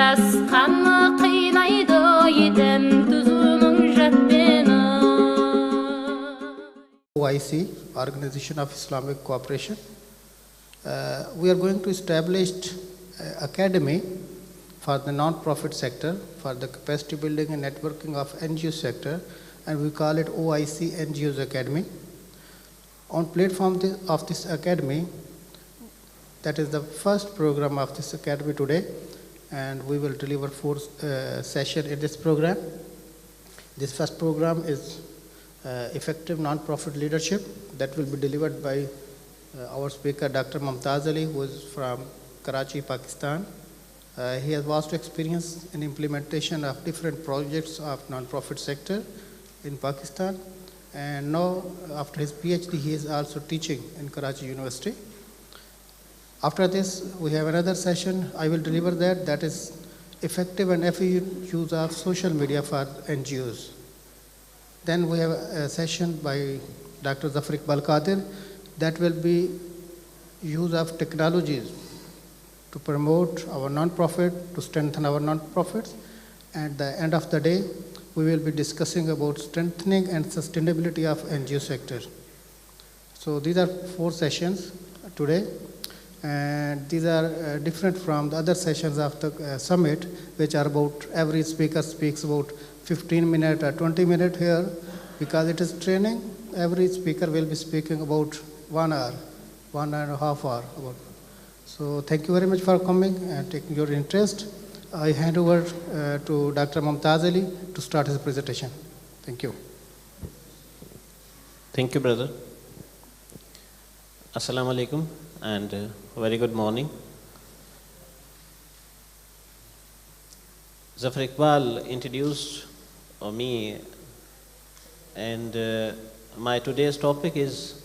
Yarasqanı qıynaydı yedem tuzunun jabbena. OIC, Organization of Islamic Cooperation. We are going to establish academy for the non-profit sector, for the capacity building and networking of NGO sector, and we call it OIC NGOs Academy. On platform of this academy, that is the first program of this academy today, and we will deliver 4 sessions in this program. This first program is effective non-profit leadership, that will be delivered by our speaker Dr. Otağ-ı, who is from Karachi, Pakistan. He has vast experience in implementation of different projects of non-profit sector in Pakistan, and now after his PhD he is also teaching in Karachi University. After this we have another session I will deliver, that is effective and efficient use of social media for NGOs. Then we have a session by Dr. Zafar Iqbal Qadir, that will be use of technologies to promote our non-profit, to strengthen our non-profits. At the end of the day, we will be discussing about strengthening and sustainability of NGO sector. So these are 4 sessions today, and these are different from the other sessions of the summit, which are about every speaker speaks about 15 minutes or 20 minutes here. Because it is training, every speaker will be speaking about 1 hour, 1.5 hours. So thank you very much for coming and taking your interest. I hand over to Dr. Otağ-ı to start his presentation. Thank you. Thank you, brother. Assalamu alaikum and very good morning. Zafar Iqbal introduced me, and my today's topic is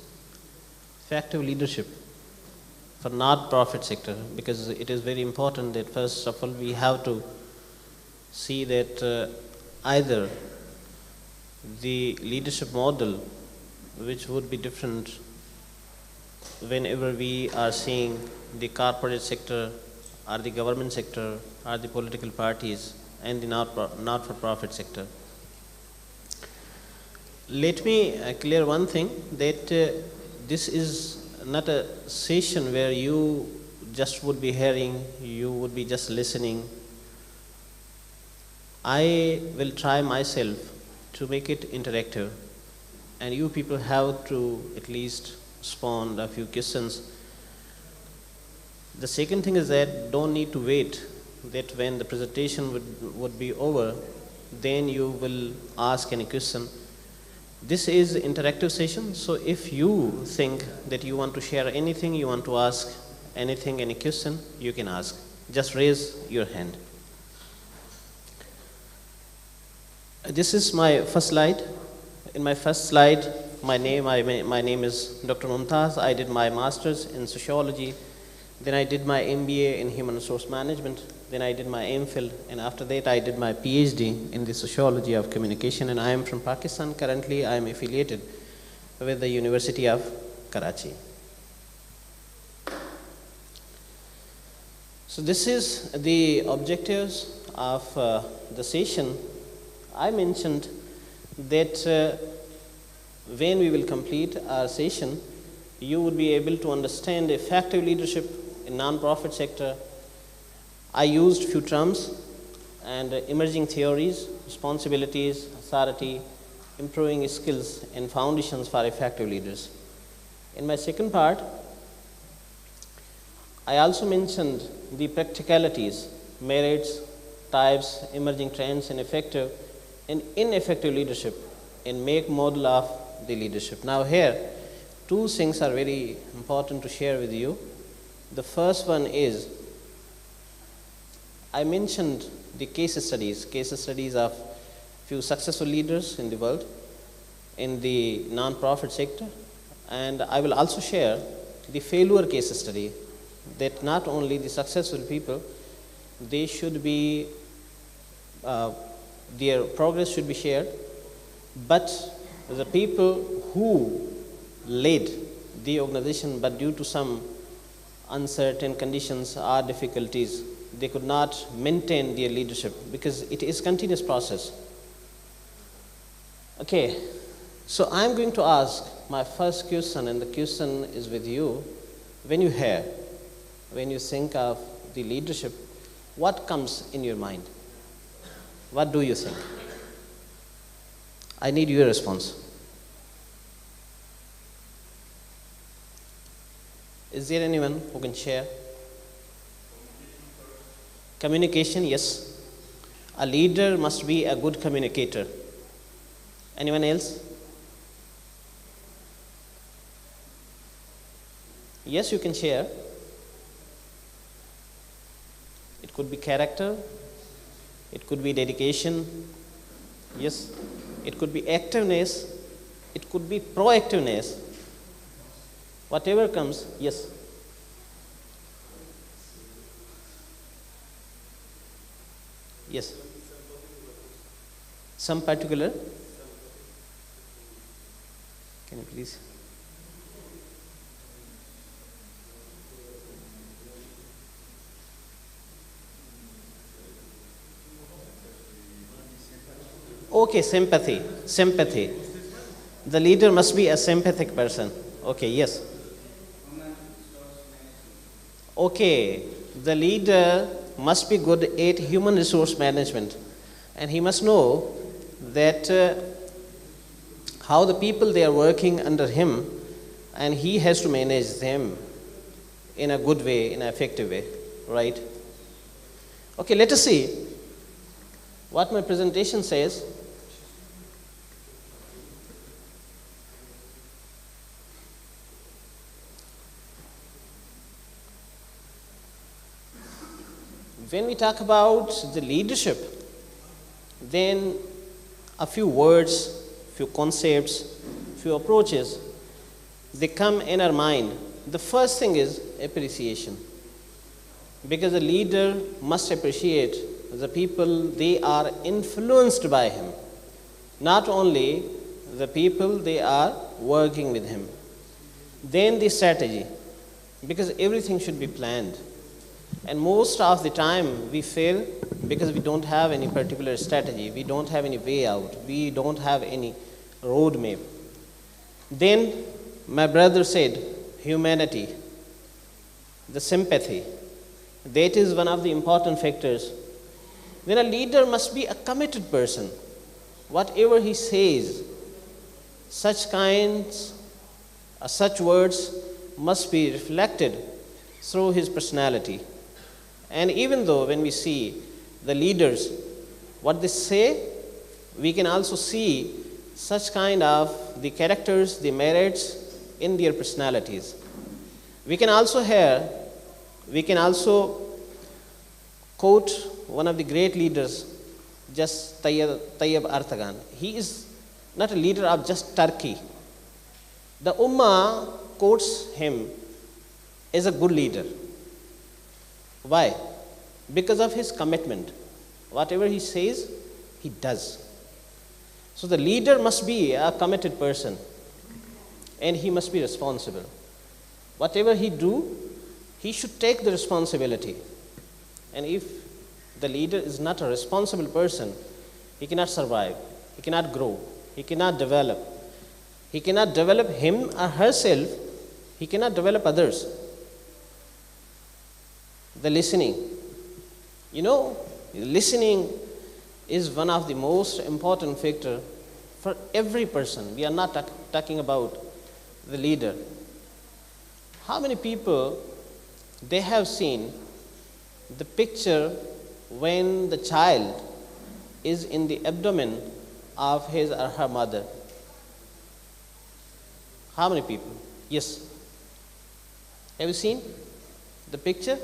effective leadership for non-profit sector, because it is very important that first of all we have to see that either the leadership model, which would be different whenever we are seeing the corporate sector or the government sector or the political parties and the not-for-profit sector. Let me clear one thing, that this is not a session where you just would be hearing, you would be just listening. I will try myself to make it interactive, and you people have to at least spawn a few questions. The second thing is that don't need to wait that when the presentation would be over, then you will ask any question. This is an interactive session, so if you think that you want to share anything, you want to ask anything, any question, you can ask. Just raise your hand. This is my first slide. In my first slide, my name is Dr. Mumtaz. I did my master's in sociology, then I did my MBA in human resource management, then I did my MPhil, and after that I did my PhD in the sociology of communication, and I am from Pakistan. Currently I am affiliated with the University of Karachi. So this is the objectives of the session. I mentioned that when we will complete our session, you would be able to understand effective leadership in non-profit sector. I used few terms and emerging theories, responsibilities, authority, improving skills, and foundations for effective leaders. In my second part, I also mentioned the practicalities, merits, types, emerging trends in effective and ineffective leadership, and make model of the leadership. Now here, 2 things are very important to share with you. The first one is, I mentioned the case studies of few successful leaders in the world, in the non-profit sector, and I will also share the failure case study, that not only the successful people, they should be, their progress should be shared, but the people who led the organization, but due to some uncertain conditions or difficulties, they could not maintain their leadership because it is continuous process. Okay, so I'm going to ask my first question, and the question is with you. When you think of the leadership, what comes in your mind? What do you think? I need your response. Is there anyone who can share? Communication, yes. A leader must be a good communicator. Anyone else? Yes, you can share. It could be character. It could be dedication. Yes. It could be activeness. It could be proactiveness. Whatever comes, yes. Yes. Some particular. Can you please? Okay, sympathy. Sympathy. The leader must be a sympathetic person. Okay, yes. Okay, the leader must be good at human resource management, and he must know that how the people they are working under him, and he has to manage them in a good way, in an effective way, right? Okay, let us see what my presentation says. When we talk about the leadership, then a few words, few concepts, few approaches, they come in our mind. The first thing is appreciation. Because a leader must appreciate the people they are influenced by him, not only the people they are working with him. Then the strategy, because everything should be planned. And most of the time we fail because we don't have any particular strategy, we don't have any way out, we don't have any roadmap. Then my brother said, humanity, the sympathy, that is one of the important factors. Then a leader must be a committed person. Whatever he says, such words must be reflected through his personality. And even though when we see the leaders, what they say, we can also see such kind of the characters, the merits in their personalities. We can also quote one of the great leaders, just Tayyib Erdogan. He is not a leader of just Turkey. The Ummah quotes him as a good leader. Why? Because of his commitment. Whatever he says, he does. So the leader must be a committed person, and he must be responsible. Whatever he do, he should take the responsibility. And if the leader is not a responsible person, he cannot survive, he cannot grow, he cannot develop. He cannot develop him or herself, he cannot develop others. The listening. Listening is one of the most important factor for every person. We are not talking about the leader. How many people they have seen the picture when the child is in the abdomen of his or her mother? How many people? Yes. Have you seen the picture?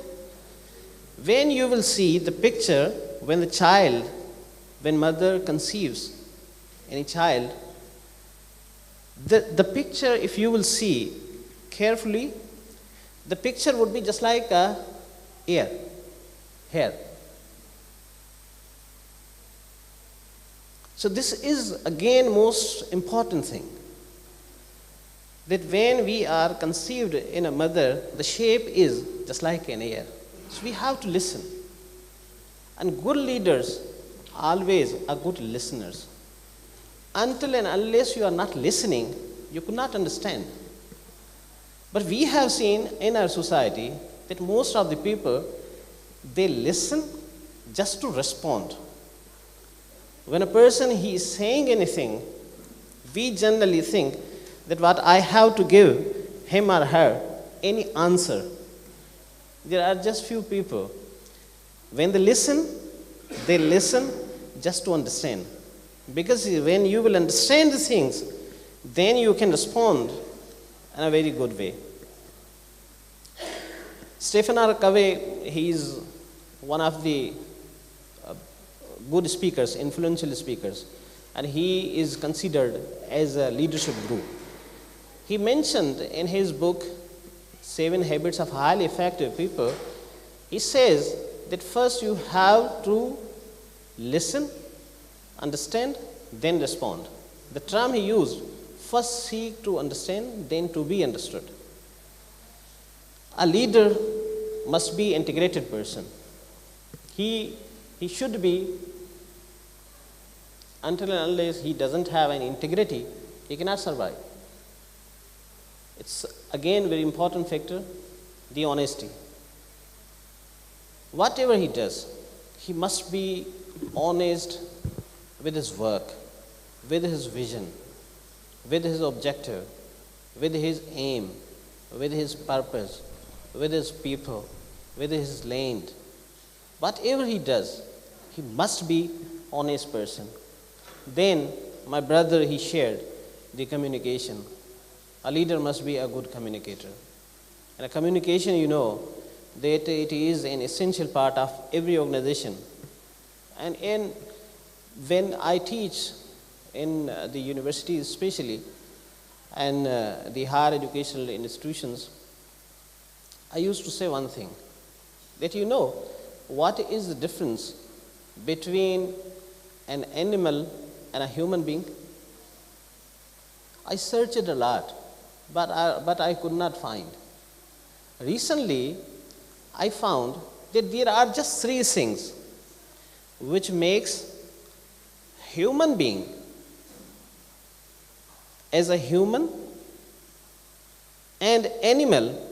When you will see the picture when mother conceives any child, the picture, if you will see carefully, the picture would be just like a hair. So this is again most important thing. that when we are conceived in a mother, the shape is just like an air. So we have to listen. And good leaders always are good listeners. Until and unless you are not listening, you could not understand. But we have seen in our society that most of the people, they listen just to respond. When a person he is saying anything, we generally think that what I have to give him or her any answer. There are just few people. When they listen just to understand. Because when you will understand the things, then you can respond in a very good way. Stephen R. Covey, he is one of the good speakers, influential speakers, and he is considered as a leadership guru. He mentioned in his book, 7 Habits of Highly Effective People, he says that first you have to listen, understand, then respond. The term he used, first seek to understand, then to be understood. A leader must be an integrated person. He should be, until and unless he doesn't have an integrity, he cannot survive. It's again very important factor, the honesty. Whatever he does, he must be honest with his work, with his vision, with his objective, with his aim, with his purpose, with his people, with his land. Whatever he does, he must be honest person. Then my brother, he shared the communication. A leader must be a good communicator. And a communication, you know, that it is an essential part of every organization. And when I teach in the universities especially, and the higher educational institutions, I used to say one thing, that you know, what is the difference between an animal and a human being? I searched a lot, but I could not find. Recently, I found that there are just 3 things which makes human being as a human and animal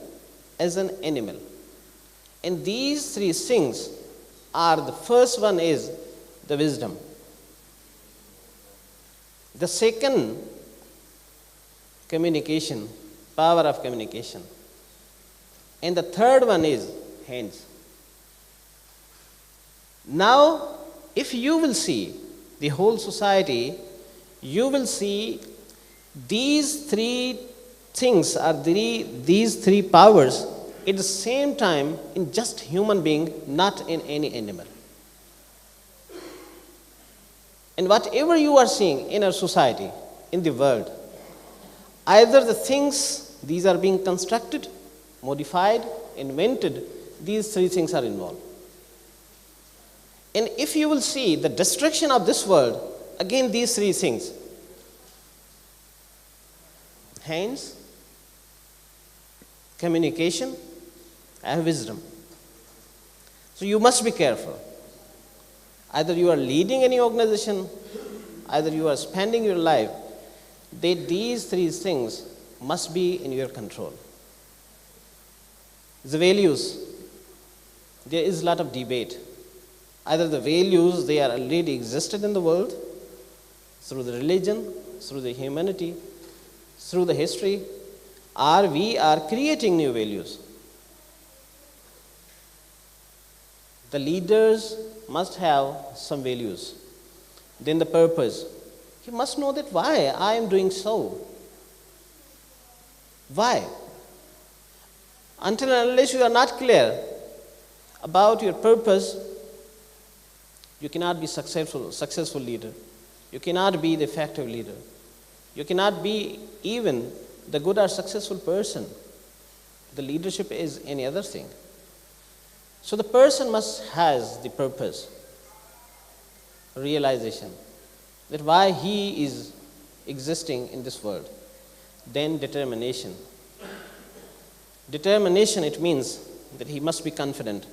as an animal. And these 3 things are, the first one is the wisdom. The second, communication, power of communication. And the third one is hands. Now, if you will see the whole society, you will see these 3 things are these 3 powers at the same time in just human being, not in any animal. And whatever you are seeing in our society, in the world, either the things, these are being constructed, modified, invented, these 3 things are involved. And if you will see the destruction of this world, again these 3 things, hands, communication, and wisdom. So you must be careful. Either you are leading any organization, either you are spending your life, that these 3 things must be in your control. The values, there is a lot of debate. Either the values, they are already existed in the world, through the religion, through the humanity, through the history, or we are creating new values. The leaders must have some values. Then the purpose. He must know that why I am doing so. Why? Until and unless you are not clear about your purpose, you cannot be successful leader. You cannot be the effective leader. You cannot be even the good or successful person. The leadership is any other thing. So the person must has the purpose, realization, that why he is existing in this world. then determination. Determination, it means that he must be confident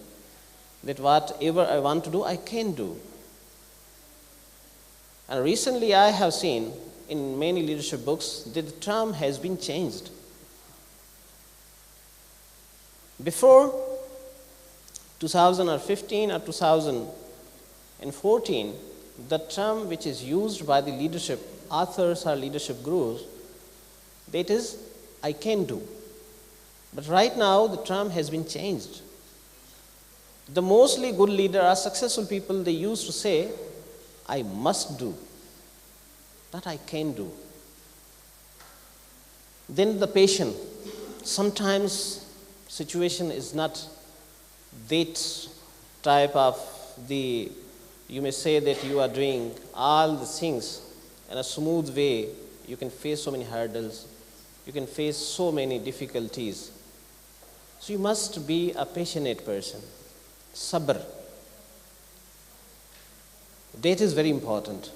that whatever I want to do, I can do. And recently I have seen in many leadership books that the term has been changed. Before 2015 or 2014, the term which is used by the leadership authors or leadership gurus, that is, I can do. But right now, the term has been changed. The mostly good leader or successful people, they used to say, I must do, not I can do. Then the patient, sometimes situation is not that type of you may say that you are doing all the things in a smooth way. You can face so many hurdles. You can face so many difficulties. So you must be a passionate person. Sabr. That is very important.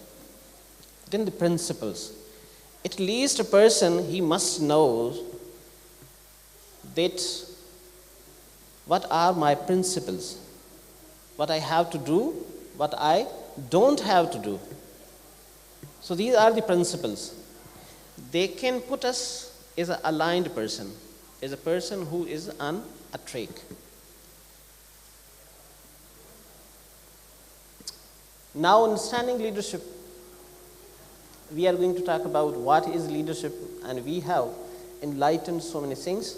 Then the principles. At least a person, he must know that what are my principles, what I have to do, what I don't have to do. So these are the principles. They can put us as an aligned person, as a person who is on a track. Now, understanding leadership, we are going to talk about what is leadership, and we have enlightened so many things.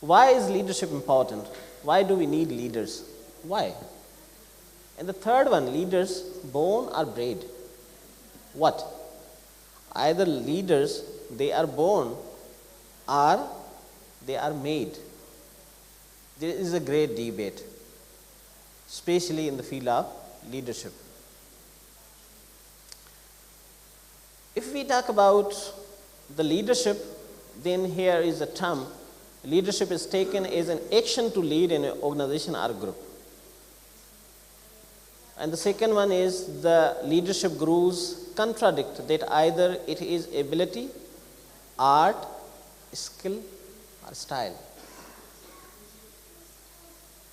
Why is leadership important? Why do we need leaders? Why? And the third one, leaders born or bred. What? Either leaders, they are born or they are made. There is a great debate, especially in the field of leadership. If we talk about the leadership, then here is a term. Leadership is taken as an action to lead an organization or group. And the second one is the leadership gurus contradict that either it is ability, art, skill, or style.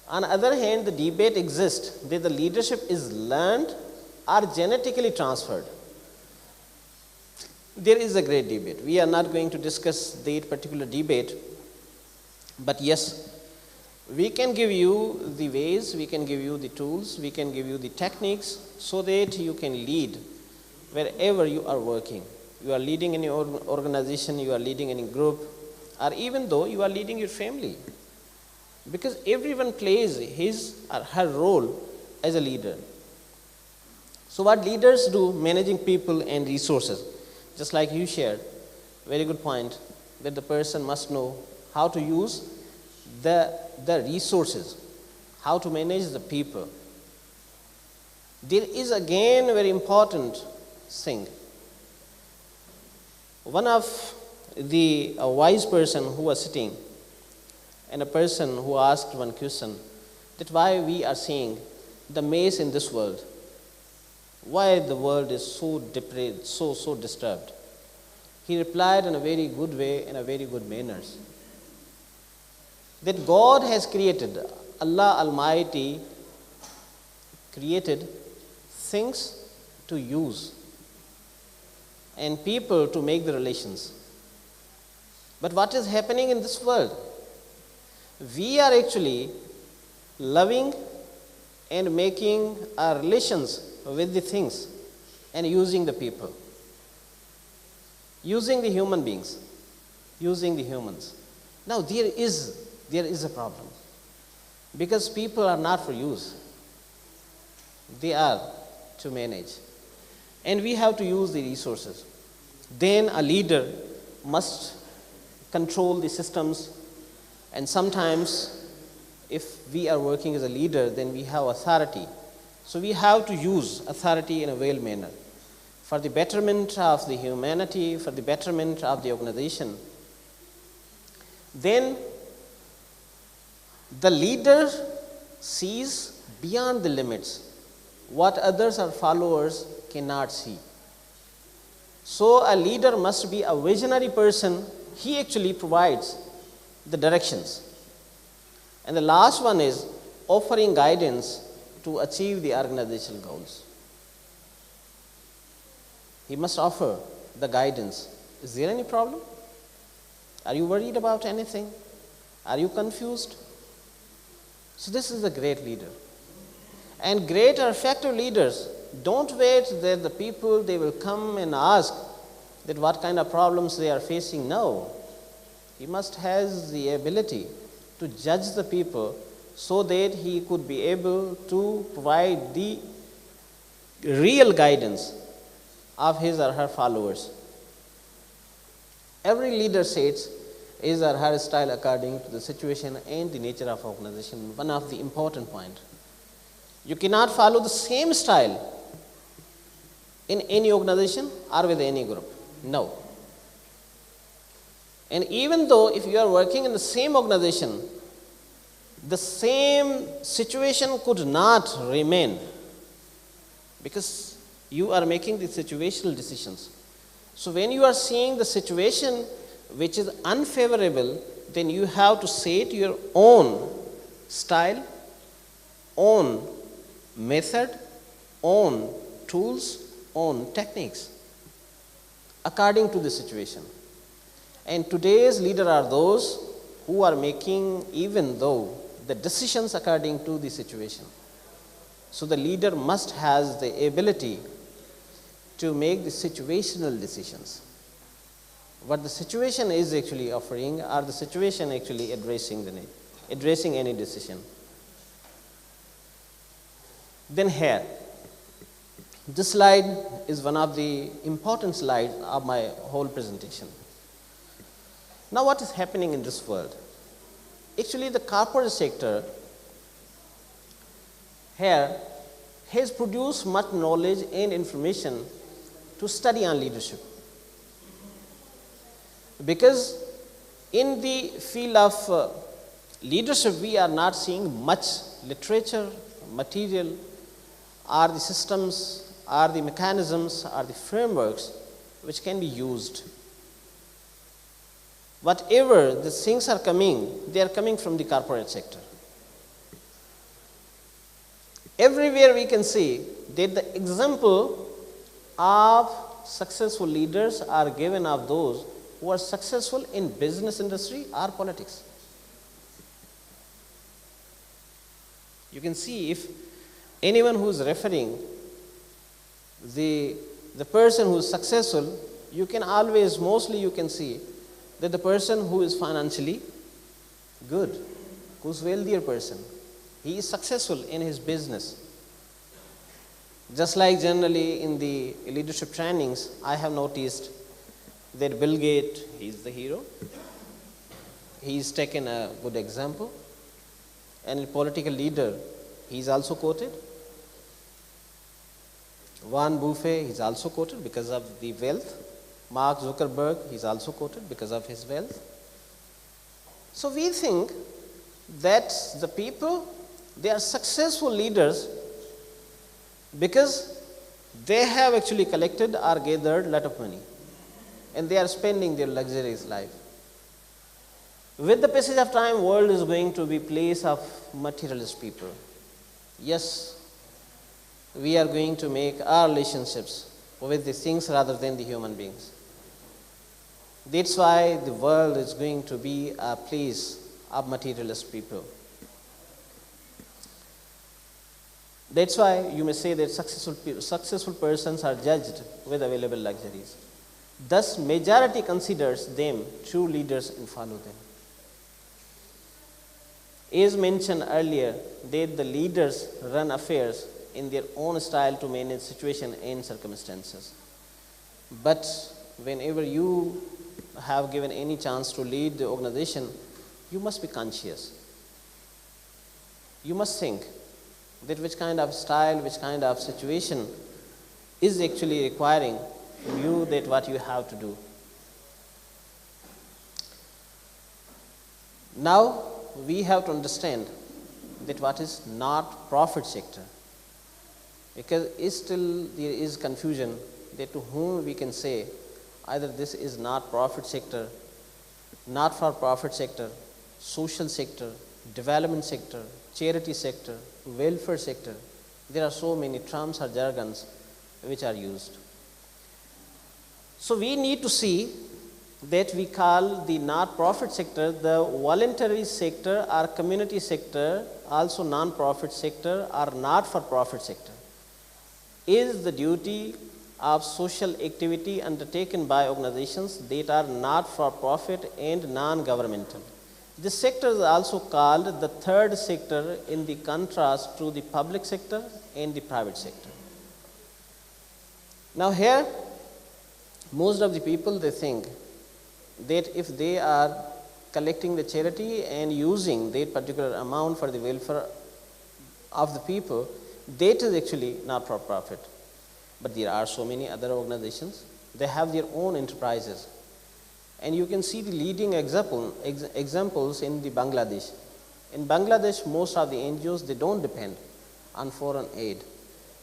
On the other hand, the debate exists that the leadership is learned or genetically transferred. There is a great debate. We are not going to discuss that particular debate, but yes, we can give you the ways, we can give you the tools, we can give you the techniques so that you can lead wherever you are working. You are leading in your organization, you are leading in a group, or even though you are leading your family. Because everyone plays his or her role as a leader. So what leaders do, managing people and resources, just like you shared, very good point, that the person must know how to use the resources, how to manage the people. There is again a very important thing. One of the wise person who was sitting, and a person who asked one question, that why we are seeing the mess in this world, why the world is so depraved, so disturbed. He replied in a very good way, in a very good manners, that God has created, Allah Almighty created things to use and people to make the relations. But what is happening in this world? We are actually loving and making our relations with the things and using the people, using the human beings, using the humans. Now there is a problem, because people are not for use, they are to manage, and we have to use the resources. Then a leader must control the systems, and sometimes if we are working as a leader, then we have authority. So we have to use authority in a well manner for the betterment of the humanity, for the betterment of the organization. Then the leader sees beyond the limits what others or followers cannot see. So a leader must be a visionary person. He actually provides the directions. And the last one is offering guidance to achieve the organizational goals. He must offer the guidance. Is there any problem? Are you worried about anything? Are you confused? So this is a great leader. And great or effective leaders don't wait that the people, they will come and ask that what kind of problems they are facing. No. He must have the ability to judge the people so that he could be able to provide the real guidance of his or her followers. Every leader sets his or her style according to the situation and the nature of organization. One of the important points. You cannot follow the same style in any organization or with any group. No. And even though if you are working in the same organization, the same situation could not remain because you are making the situational decisions. So when you are seeing the situation which is unfavorable, then you have to set your own style, own method, own tools, own techniques according to the situation. And today's leaders are those who are making even though the decisions according to the situation. So the leader must have the ability to make the situational decisions. What the situation is actually offering or the situation actually addressing the need, addressing any decision. Then here, this slide is one of the important slides of my whole presentation. Now what is happening in this world? Actually the corporate sector here has produced much knowledge and information to study on leadership. Because in the field of leadership we are not seeing much literature, material, or the systems, or the mechanisms, or the frameworks which can be used. Whatever the things are coming, they are coming from the corporate sector. Everywhere we can see that the example of successful leaders are given of those who are successful in business industry or politics. You can see if anyone who is referring the person who is successful, you can always, mostly you can see that the person who is financially good, who's wealthier person, he is successful in his business. Just like generally in the leadership trainings, I have noticed that Bill Gates, he is the hero. He is taken a good example. And a political leader, he is also quoted. Warren Buffett, he is also quoted because of the wealth. Mark Zuckerberg, he is also quoted because of his wealth. So we think that the people, they are successful leaders because they have actually collected or gathered a lot of money and they are spending their luxurious life. With the passage of time, world is going to be place of materialist people. Yes, we are going to make our relationships with the things rather than the human beings. That's why the world is going to be a place of materialist people. That's why you may say that successful persons are judged with available luxuries. Thus, majority considers them true leaders and follow them. As mentioned earlier, that the leaders run affairs in their own style to manage situation and circumstances. But whenever you have given any chance to lead the organization, you must be conscious. You must think that which kind of style, which kind of situation is actually requiring from you that what you have to do. Now we have to understand that what is not profit sector, because still there is confusion that to whom we can say either this is not profit sector, not for profit sector, social sector, development sector, charity sector, welfare sector. There are so many terms or jargons which are used. So we need to see that we call the not-profit sector the voluntary sector or community sector, also non-profit sector or not-for-profit sector, is the duty of social activity undertaken by organizations that are not for profit and non-governmental. This sector is also called the third sector in the contrast to the public sector and the private sector. Now here, most of the people, they think that if they are collecting the charity and using that particular amount for the welfare of the people, that is actually not for profit. But there are so many other organizations, they have their own enterprises. And you can see the leading examples in the Bangladesh. In Bangladesh, most of the NGOs, they don't depend on foreign aid,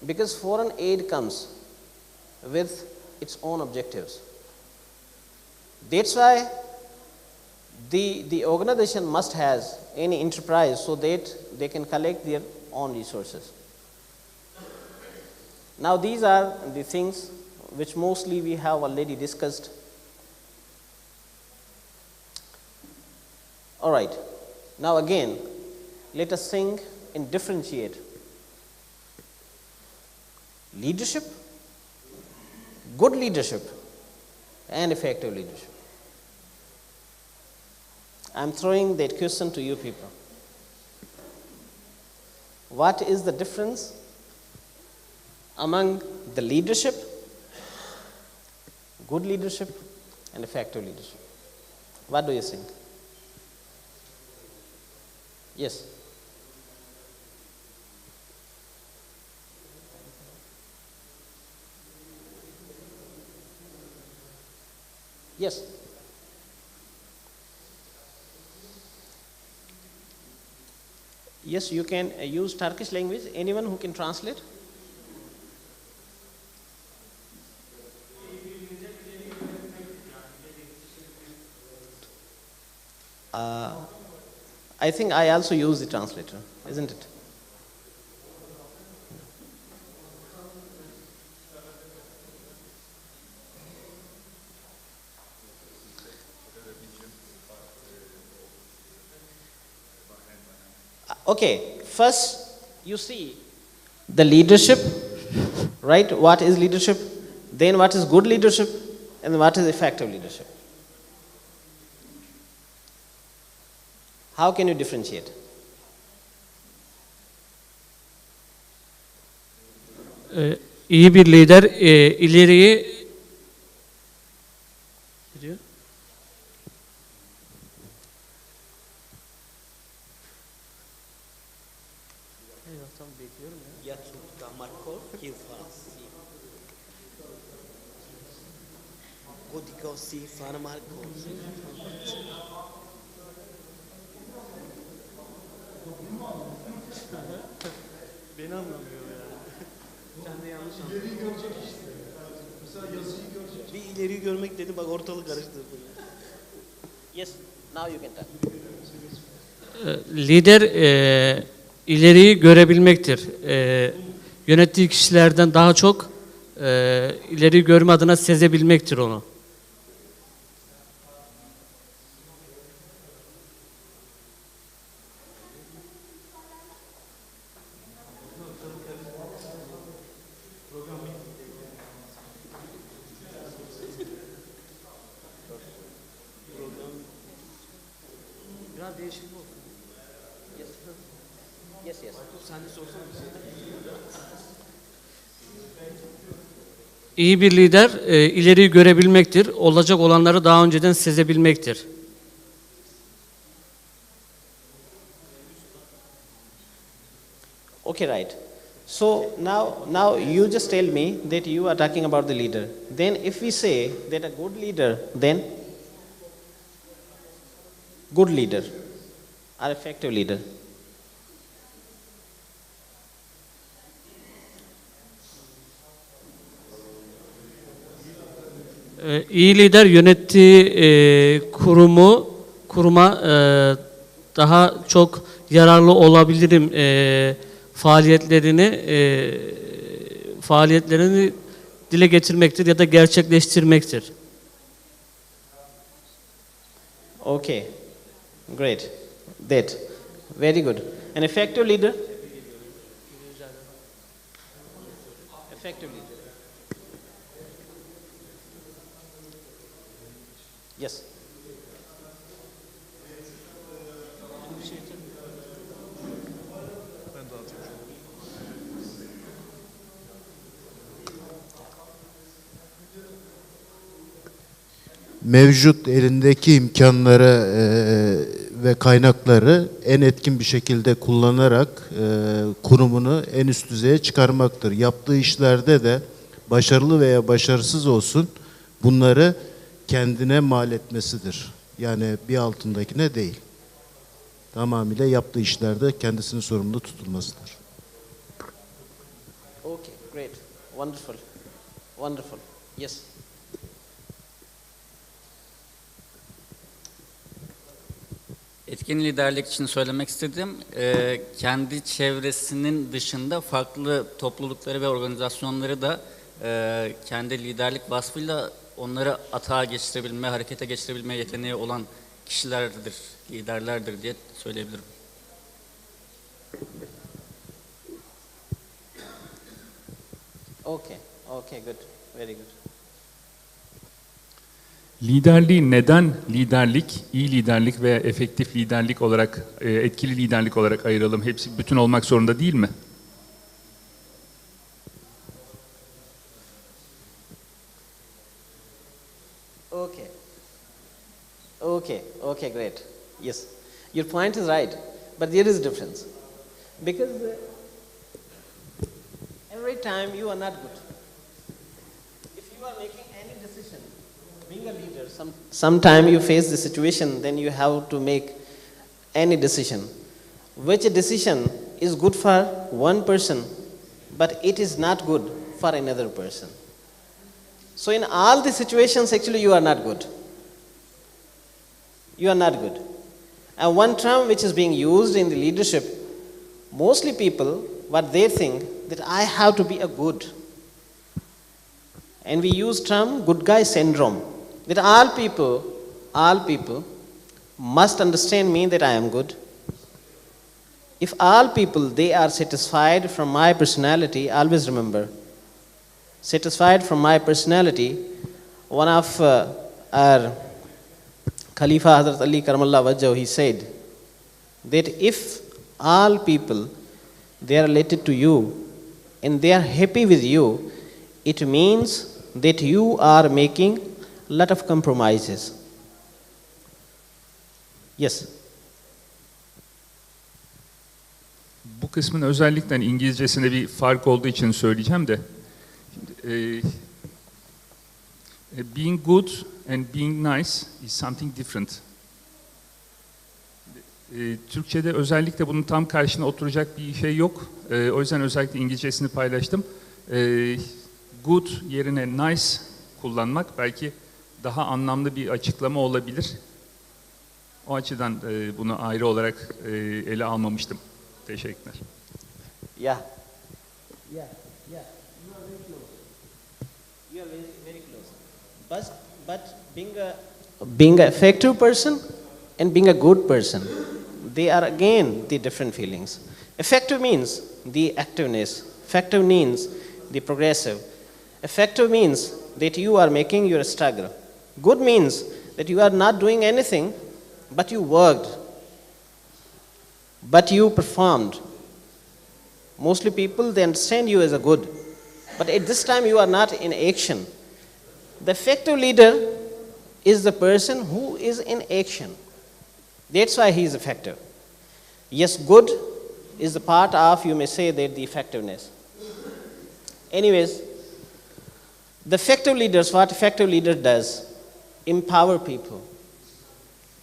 because foreign aid comes with its own objectives. That's why the organization must has any enterprise so that they can collect their own resources. Now these are the things which mostly we have already discussed. All right, now again, let us think and differentiate leadership, good leadership, and effective leadership. I'm throwing that question to you people. What is the difference among the leadership, good leadership, and effective leadership? What do you think? Yes. Yes. Yes, you can use Turkish language. Anyone who can translate? I think I also use the translator, isn't it? Okay, first you see the leadership, right? What is leadership? Then what is good leadership? And what is effective leadership? How can you differentiate? İyi bir lider ileriyi Beni anlamıyor ya. Sen de yanlış anladın. İleriyi görecek işte. Mesela yazıyı görecek. Bir ileriyi görmek dedi, bak ortalık karıştırdı. Yes, now you can tell. Lider ileriyi görebilmektir. Yönettiği kişilerden daha çok ileriyi görme adına sezebilmektir onu. Biraz değişiklik olsun. Yes. Yes, yes. Sen de sorsana bir şey. İyi bir lider ileriyi görebilmektir. Olacak olanları daha önceden sezebilmektir. Okay, right. So now you just tell me that you are talking about the leader. Then if we say that a good leader, then good leader or effective leader. İyi lider yönettiği kuruma daha çok yararlı olabilirim faaliyetlerini dile getirmektir ya da gerçekleştirmektir. Okay, great. That. Very good. An effective leader? Effective leader. Yes. Mevcut elindeki imkanları ve kaynakları en etkin bir şekilde kullanarak kurumunu en üst düzeye çıkarmaktır. Yaptığı işlerde de başarılı veya başarısız olsun bunları kendine mal etmesidir. Yani bir altındakine değil. Tamamıyla yaptığı işlerde kendisinin sorumlu tutulmasıdır. Okay, great. Wonderful. Wonderful. Yes. Etkin liderlik için söylemek istediğim, kendi çevresinin dışında farklı toplulukları ve organizasyonları da kendi liderlik vasfıyla onları atağa geçirebilme, harekete geçirebilme yeteneği olan kişilerdir, liderlerdir diye söyleyebilirim. Okay, okay, good. Very good. Liderliği neden liderlik, iyi liderlik veya efektif liderlik olarak, etkili liderlik olarak ayıralım? Hepsi bütün olmak zorunda değil mi? Okay. Okay, great. Yes. Your point is right, but there is a difference. Because every time you are not good. If you are making any decision, being a leader, sometime you face the situation, then you have to make any decision. Which decision is good for one person, but it is not good for another person. So in all the situations, actually you are not good. You are not good. And one term which is being used in the leadership, mostly people, what they think, that I have to be a good. And we use term good guy syndrome. That all people must understand me that I am good. If all people, they are satisfied from my personality, always remember, satisfied from my personality, one of our Khalifa Hazrat Ali Karamallah Wajah, he said that if all people, they are related to you and they are happy with you, it means that you are making a lot of compromises. Yes. Bu kısmın özellikle İngilizcesinde bir fark olduğu için söyleyeceğim de. Being good and being nice is something different. Türkçe'de özellikle bunun tam karşına oturacak bir şey yok. O yüzden özellikle İngilizcesini paylaştım. Good yerine nice kullanmak belki daha anlamlı bir açıklama olabilir. O açıdan bunu ayrı olarak ele almamıştım. Teşekkürler. Yeah. You are very close. You are very close. But being an effective person and being a good person, they are again the different feelings. Effective means the activeness. Effective means the progressive. Effective means that you are making your struggle. Good means that you are not doing anything, but you worked, but you performed. Mostly people, they understand you as a good, but at this time you are not in action. The effective leader is the person who is in action. That's why he is effective. Yes, good is the part of, you may say, that the effectiveness. Anyways, the effective leaders, what effective leader does, empower people.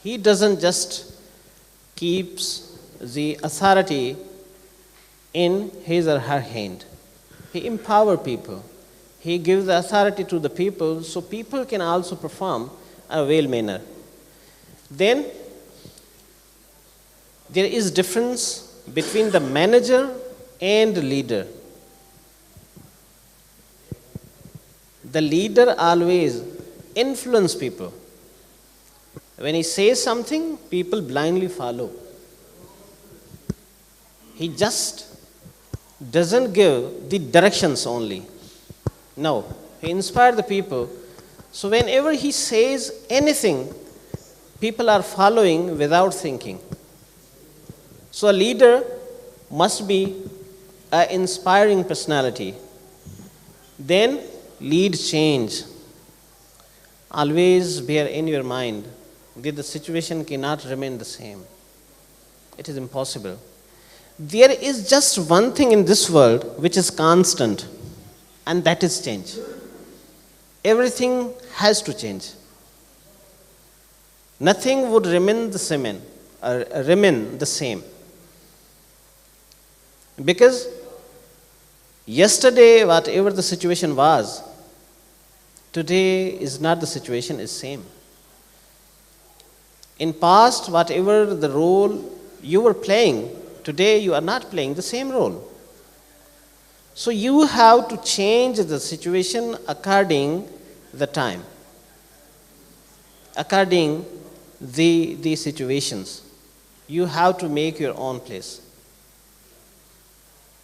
He doesn't just keeps the authority in his or her hand. He empower people. He gives the authority to the people so people can also perform in a well manner. Then there is difference between the manager and the leader. The leader always influences people. When he says something, people blindly follow. He just doesn't give the directions only. No, he inspires the people. So whenever he says anything, people are following without thinking. So a leader must be an inspiring personality. Then lead change. Always bear in your mind that the situation cannot remain the same. It is impossible. There is just one thing in this world which is constant, and that is change. Everything has to change. Nothing would remain the same. Because yesterday, whatever the situation was, today is not the situation, is same. In past, whatever the role you were playing, today you are not playing the same role. So you have to change the situation according the time, according the situations. You have to make your own place.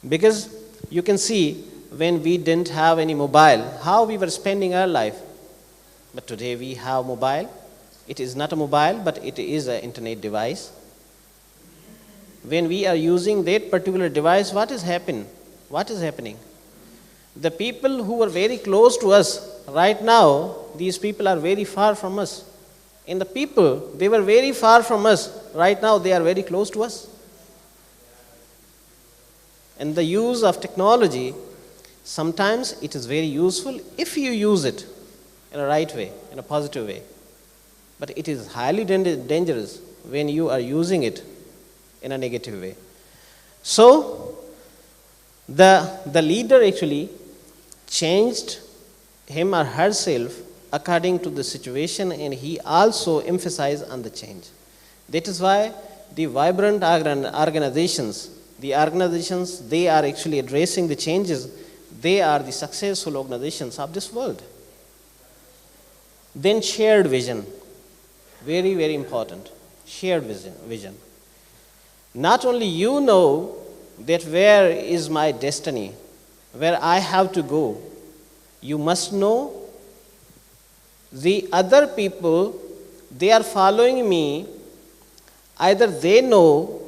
Because you can see when we didn't have any mobile, how we were spending our life. But today we have mobile. It is not a mobile, but it is an internet device. When we are using that particular device, what is happening? What is happening? The people who were very close to us, right now, these people are very far from us. And the people, they were very far from us, right now they are very close to us. And the use of technology, sometimes it is very useful if you use it in a right way, in a positive way. But it is highly dangerous when you are using it in a negative way. So, the leader actually changed him or herself according to the situation, and he also emphasized on the change. That is why the vibrant organizations, they are actually addressing the changes. They are the successful organizations of this world. Then shared vision. Very, very important. Shared vision. Not only you know that where is my destiny, where I have to go, you must know the other people, they are following me, either they know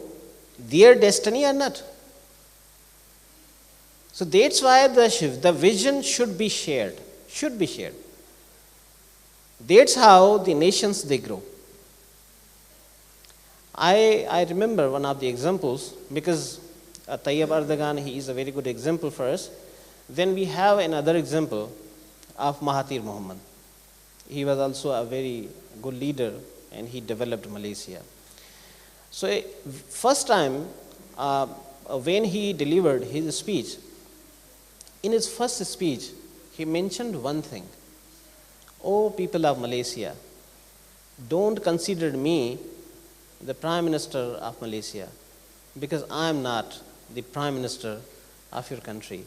their destiny or not. So that's why the vision should be shared. That's how the nations, they grow. I remember one of the examples, because Tayyab Erdogan, he is a very good example for us. Then we have another example of Mahathir Mohamad. He was also a very good leader, and he developed Malaysia. So first time when he delivered his speech, in his first speech, he mentioned one thing. Oh, people of Malaysia, don't consider me the Prime Minister of Malaysia, because I am not the Prime Minister of your country.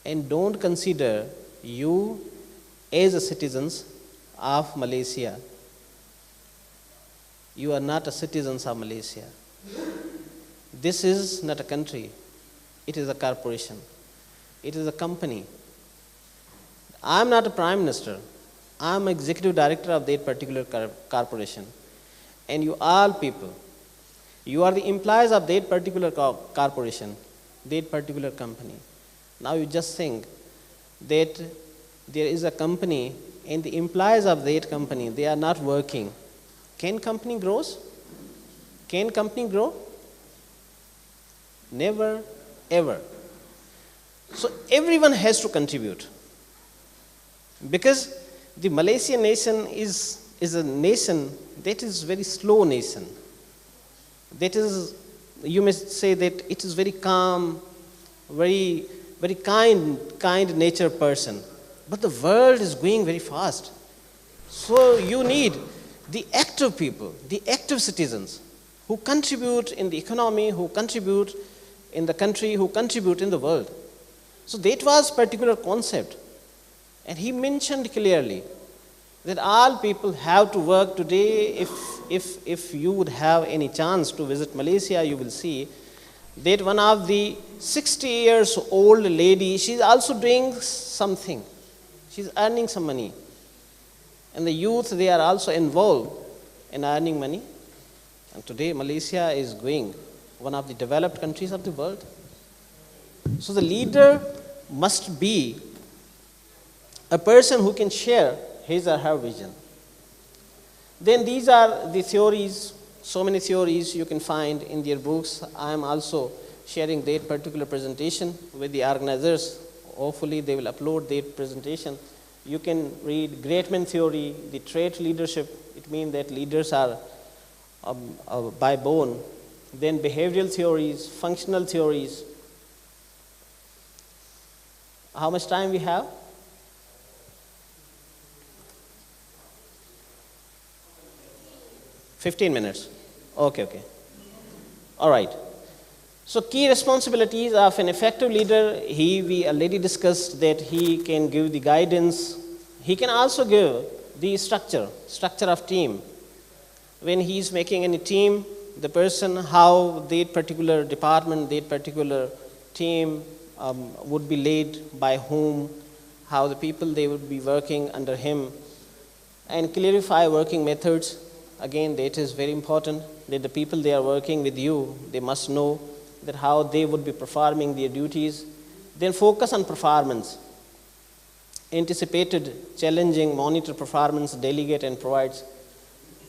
And don't consider you as a citizens of Malaysia. You are not a citizens of Malaysia. This is not a country. It is a corporation. It is a company. I am not a Prime Minister. I am Executive Director of that particular corporation. And you all people, you are the employees of that particular corporation, that particular company. Now you just think that there is a company and the employees of that company, they are not working. Can company grow? Can company grow? Never, ever. So everyone has to contribute. Because the Malaysian nation is a nation that is very slow nation. That is, you may say that it is very calm, very kind nature person. But the world is going very fast. So you need the active people, the active citizens who contribute in the economy, who contribute in the country, who contribute in the world. So that was particular concept. And he mentioned clearly that all people have to work today. If you would have any chance to visit Malaysia, you will see that one of the 60 years old lady, she's also doing something. She's earning some money. And the youth, they are also involved in earning money. And today Malaysia is going one of the developed countries of the world. So the leader must be a person who can share his or her vision. Then these are the theories, so many theories you can find in their books. I am also sharing that particular presentation with the organizers. Hopefully they will upload that presentation. You can read great man theory, the trait leadership. It means that leaders are by bone. Then behavioral theories, functional theories. How much time we have? $15 minutes. Okay. All right. So key responsibilities of an effective leader, we already discussed that he can give the guidance. He can also give the structure of team. When he is making any team, the person, how that particular department, that particular team would be led by whom, how the people they would be working under him, and clarify working methods. Again, that is very important, that the people they are working with you, they must know that how they would be performing their duties. Then focus on performance. Anticipated, challenging, monitor performance, delegate and provides.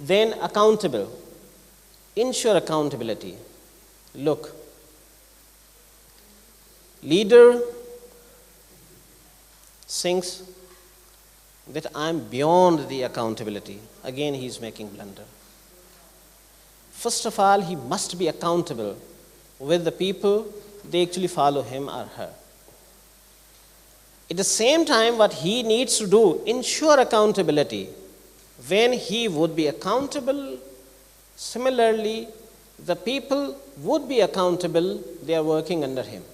Then accountable. Ensure accountability. Look, leader thinks that I'm beyond the accountability. Again, he is making blunder. First of all, he must be accountable with the people, they actually follow him or her. At the same time, what he needs to do, ensure accountability. When he would be accountable, similarly, the people would be accountable, they are working under him.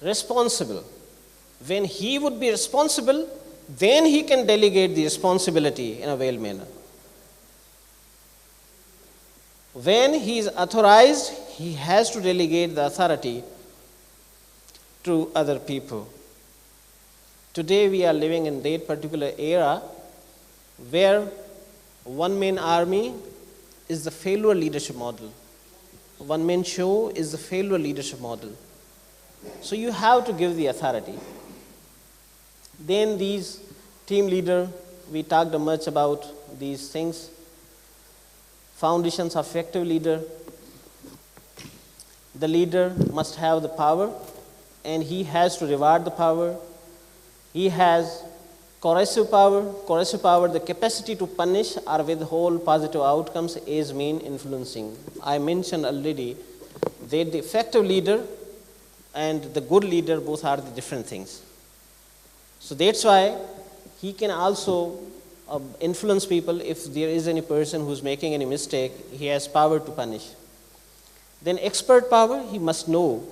Responsible. When he would be responsible, then he can delegate the responsibility in a well manner. When he is authorized, he has to delegate the authority to other people. Today we are living in that particular era where one-man army is the failure leadership model. One-man show is the failure leadership model. So you have to give the authority. Then these team leader, we talked much about these things. Foundations of effective leader. The leader must have the power and he has to reward the power. He has coercive power, the capacity to punish or withhold positive outcomes is mean influencing. I mentioned already that the effective leader and the good leader both are the different things. So that's why he can also influence people. If there is any person who's making any mistake, he has power to punish. Then expert power, he must know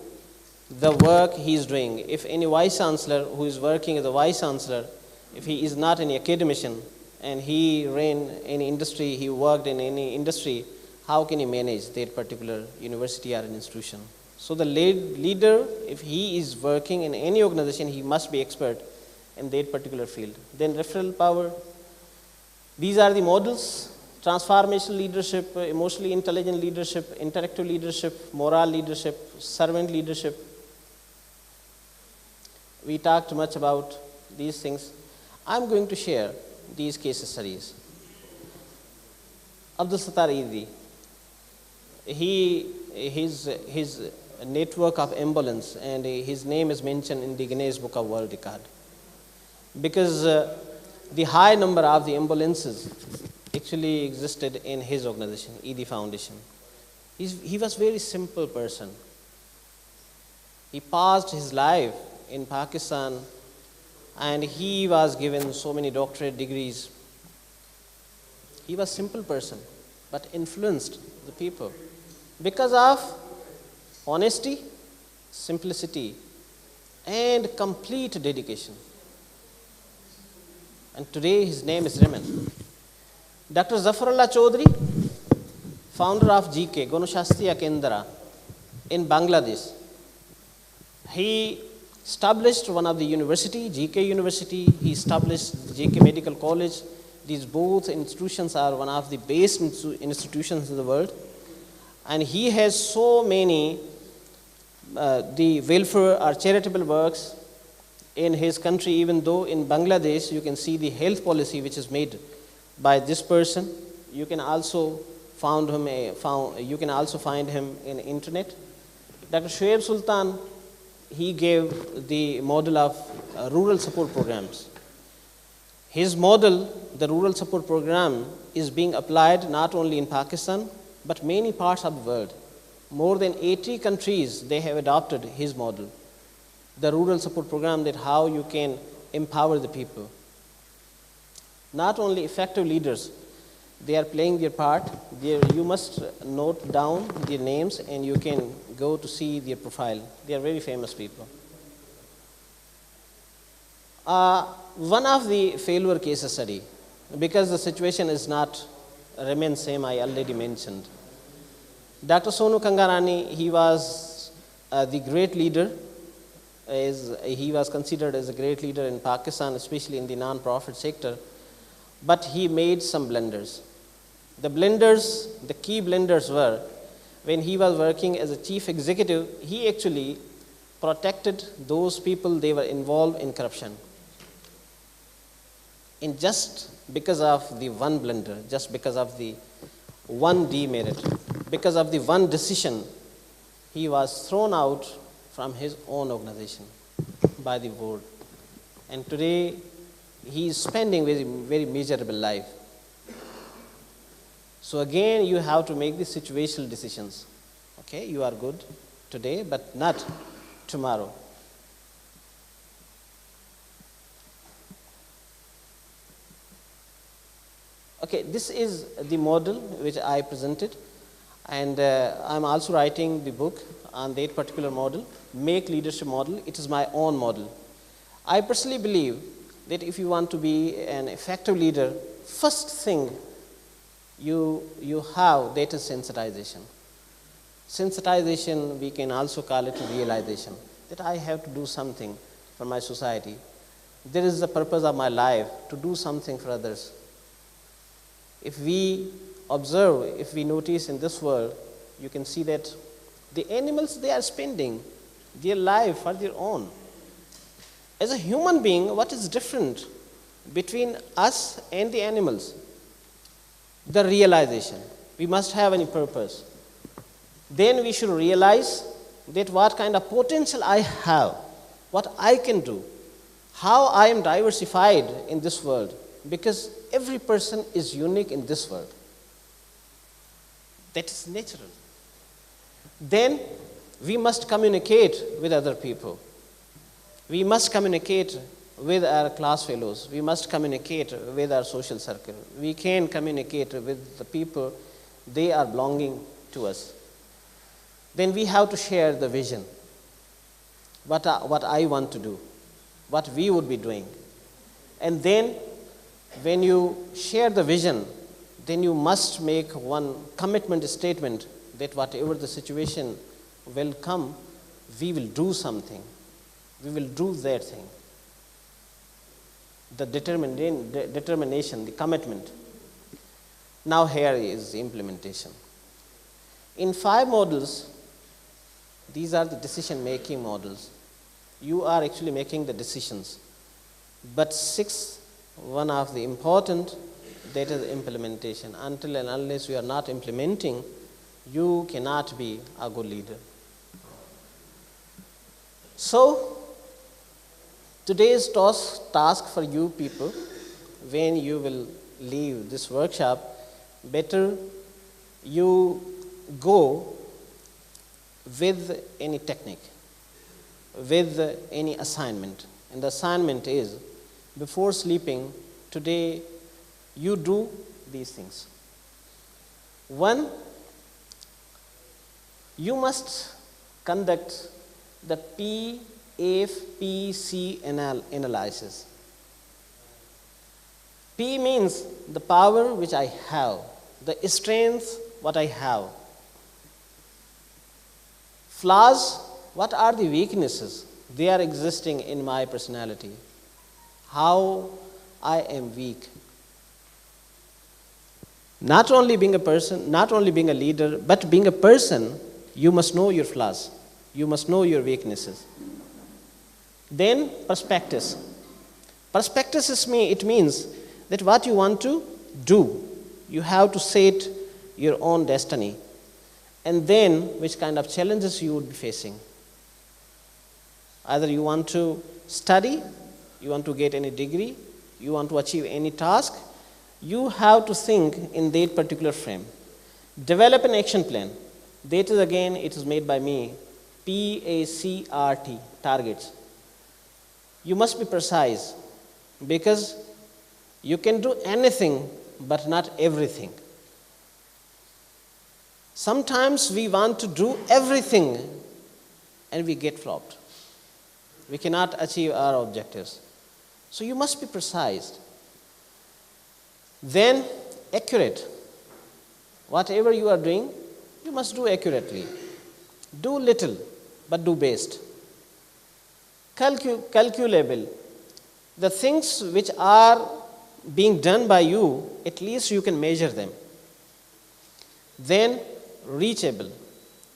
the work he is doing. If any vice chancellor who is working as a vice chancellor, if he is not an academician and he ran any industry, he worked in any industry, how can he manage that particular university or an institution? So the leader, if he is working in any organization, he must be expert in that particular field. Then referral power. These are the models: transformational leadership, emotionally intelligent leadership, interactive leadership, moral leadership, servant leadership. We talked much about these things. I'm going to share these case studies. Abdul Sattar Eidi, his network of ambulance, and his name is mentioned in the Guinness Book of World Record. Because the high number of the ambulances actually existed in his organization, Eidi Foundation. He was a very simple person. He passed his life in Pakistan, and he was given so many doctorate degrees. He was a simple person, but influenced the people because of honesty, simplicity, and complete dedication. And today his name is Raman. Dr. Zafarullah Chaudhary, founder of GK, Ganushastia Kendra, in Bangladesh. He established one of the university, GK University. He established GK Medical College. These both institutions are one of the best institutions in the world. And he has so many the welfare or charitable works in his country, even though in Bangladesh you can see the health policy which is made by this person. You can also find him in internet. Dr. Shoaib Sultan, he gave the model of rural support programs. His model, the rural support program, is being applied not only in Pakistan, but many parts of the world. More than 80 countries, they have adopted his model. The rural support program, that how you can empower the people. Not only effective leaders, they are playing their part. You must note down their names and you can go to see their profile. They are very famous people. One of the failure case study, because the situation is not remain same, I already mentioned. Dr. Sonu Kangarani, he was the great leader. He was considered as a great leader in Pakistan, especially in the non-profit sector. But he made some blunders. The key blunders were, when he was working as a chief executive, he actually protected those people they were involved in corruption. And just because of the one blunder, just because of the one demerit, because of the one decision, he was thrown out from his own organization by the board. And today, he is spending very, very miserable life. So again, you have to make the situational decisions. Okay, you are good today, but not tomorrow. Okay, this is the model which I presented, and I'm also writing the book on that particular model, Make Leadership Model. It is my own model. I personally believe that if you want to be an effective leader, first thing you have, that is sensitization. Sensitization, we can also call it realization, that I have to do something for my society. There is the purpose of my life, to do something for others. If we observe, if we notice in this world, you can see that the animals, they are spending their life for their own. As a human being, what is different between us and the animals? The realization. We must have any purpose. Then we should realize that what kind of potential I have, what I can do, how I am diversified in this world, because every person is unique in this world. That is natural. Then we must communicate with other people. We must communicate with our class fellows. We must communicate with our social circle. We can communicate with the people, they are belonging to us. Then we have to share the vision. What I want to do, what we would be doing. And then when you share the vision, then you must make one commitment statement that whatever the situation will come, we will do something. We will do that thing. The determination, the commitment. Now here is the implementation. In 5 models, these are the decision-making models. You are actually making the decisions. But 6, one of the important, that is implementation. Until and unless you are not implementing, you cannot be a good leader. So, today's task for you people, when you will leave this workshop, better you go with any technique. with any assignment. And the assignment is, before sleeping, today you do these things. One, you must conduct the PFPC analysis. P means the power which I have, the strength what I have. Flaws, what are the weaknesses? They are existing in my personality. How I am weak. Not only being a person, not only being a leader, but being a person, you must know your flaws. You must know your weaknesses. Then prospectus. Prospectus it means that what you want to do, you have to set your own destiny. And then which kind of challenges you would be facing. Either you want to study, you want to get any degree, you want to achieve any task, you have to think in that particular frame. Develop an action plan. That is again, it is made by me, PACRT, targets. You must be precise because you can do anything but not everything. Sometimes we want to do everything and we get flopped. We cannot achieve our objectives. So you must be precise. Then accurate. Whatever you are doing, you must do accurately. Do little, but do best. Calculable. The things which are being done by you, at least you can measure them. Then reachable.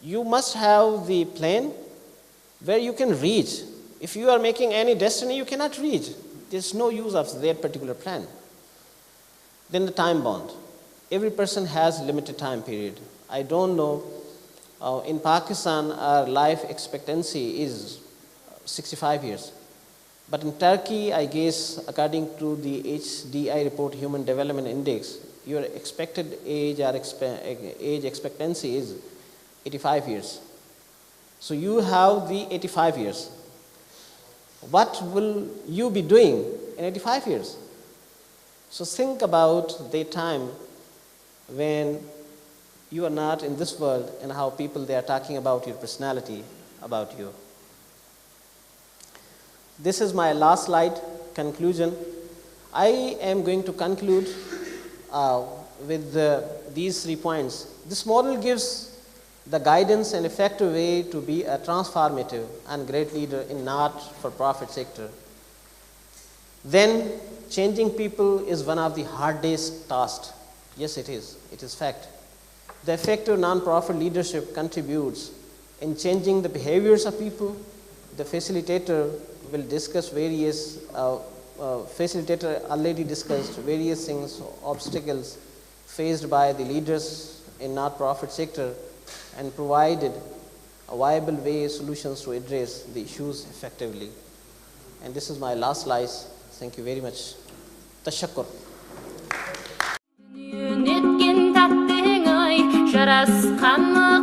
You must have the plan where you can reach. If you are making any destiny, you cannot reach. There's no use of that particular plan. Then the time bound. Every person has limited time period. I don't know, in Pakistan our life expectancy is 65 years. But in Turkey, I guess, according to the HDI report, Human Development Index, your expected age or age expectancy is 85 years. So you have the 85 years. What will you be doing in 85 years? So think about the time when you are not in this world and how people they are talking about your personality, about you. This is my last slide, conclusion. I am going to conclude with these 3 points. This model gives the guidance and effective way to be a transformative and great leader in not-for-profit sector. Then changing people is one of the hardest tasks. Yes, it is. It is fact. The effective non-profit leadership contributes in changing the behaviors of people. The facilitator will discuss various, facilitator already discussed various things, obstacles faced by the leaders in not-profit sector and provided a viable way solutions to address the issues effectively. And this is my last slide. Thank you very much. Tashakkur. Netkin tattığın ay, şaraskanma